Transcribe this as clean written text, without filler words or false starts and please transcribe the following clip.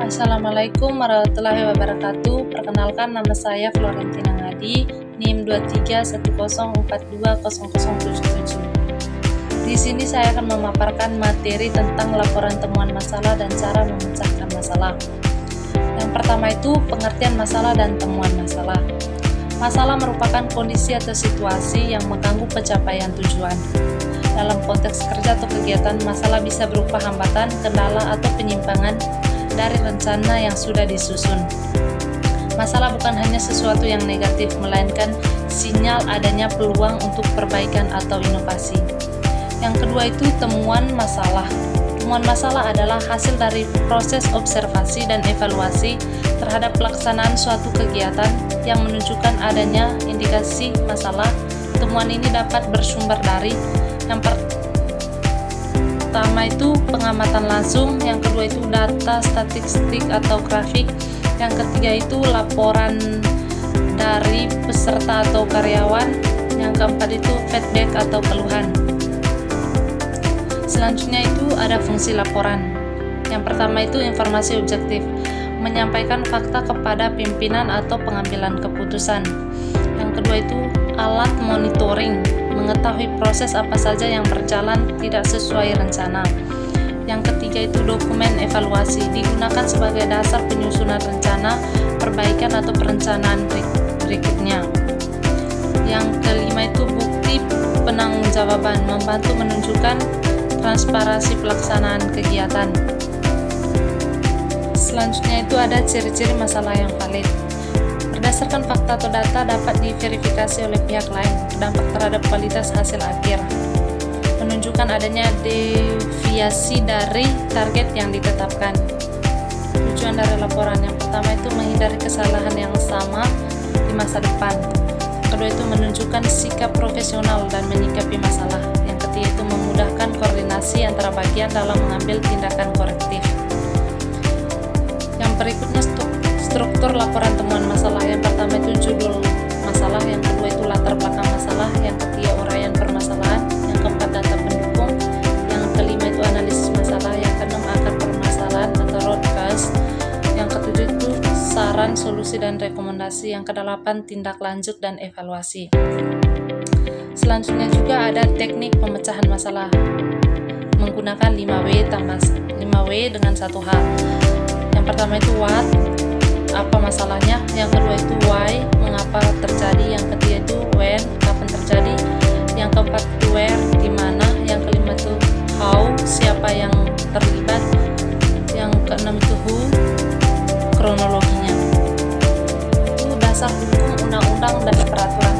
Assalamualaikum warahmatullahi wabarakatuh. Perkenalkan, nama saya Florentina Ngadi, NIM 2310420077. Di sini saya akan memaparkan materi tentang laporan temuan masalah dan cara memecahkan masalah. Yang pertama itu pengertian masalah dan temuan masalah. Masalah merupakan kondisi atau situasi yang mengganggu pencapaian tujuan. Dalam konteks kerja atau kegiatan, masalah bisa berupa hambatan, kendala, atau penyimpangan dari rencana yang sudah disusun. Masalah bukan hanya sesuatu yang negatif, melainkan sinyal adanya peluang untuk perbaikan atau inovasi. Yang kedua itu temuan masalah. Temuan masalah adalah hasil dari proses observasi dan evaluasi terhadap pelaksanaan suatu kegiatan yang menunjukkan adanya indikasi masalah. Temuan ini dapat bersumber dari yang pertama itu pengamatan langsung, yang kedua itu data statistik atau grafik, yang ketiga itu laporan dari peserta atau karyawan, yang keempat itu feedback atau keluhan. Selanjutnya itu ada fungsi laporan. Yang pertama itu informasi objektif, menyampaikan fakta kepada pimpinan atau pengambilan keputusan. Yang kedua itu alat monitoring, mengetahui proses apa saja yang berjalan tidak sesuai rencana. Yang ketiga itu dokumen evaluasi, digunakan sebagai dasar penyusunan rencana, perbaikan atau perencanaan berikutnya. Yang kelima itu bukti penanggung-jawaban, membantu menunjukkan transparansi pelaksanaan kegiatan. Selanjutnya itu ada ciri-ciri masalah yang valid. Berdasarkan fakta atau data dapat diverifikasi oleh pihak lain, berdampak terhadap kualitas hasil akhir, menunjukkan adanya deviasi dari target yang ditetapkan. Tujuan dari laporan yang pertama itu menghindari kesalahan yang sama di masa depan. Kedua itu menunjukkan sikap profesional dan menyikapi masalah. Yang ketiga itu memudahkan koordinasi antara bagian dalam mengambil tindakan korektif. Yang berikutnya struktur laporan temuan masalah. Yang pertama itu judul masalah, yang kedua itu latar belakang masalah, yang ketiga uraian permasalahan, yang keempat data pendukung, yang kelima itu analisis masalah, yang keenam akar permasalahan atau root cause, yang ketujuh itu saran, solusi, dan rekomendasi, yang kedelapan tindak lanjut dan evaluasi. Selanjutnya juga ada teknik pemecahan masalah menggunakan 5W dengan 1H. Yang pertama itu what, apa masalahnya, yang kedua itu why, mengapa terjadi, yang ketiga itu when, kapan terjadi, yang keempat itu where, di mana, yang kelima itu how, siapa yang terlibat, yang keenam itu who, kronologinya. Itu dasar hukum, undang-undang, dan peraturan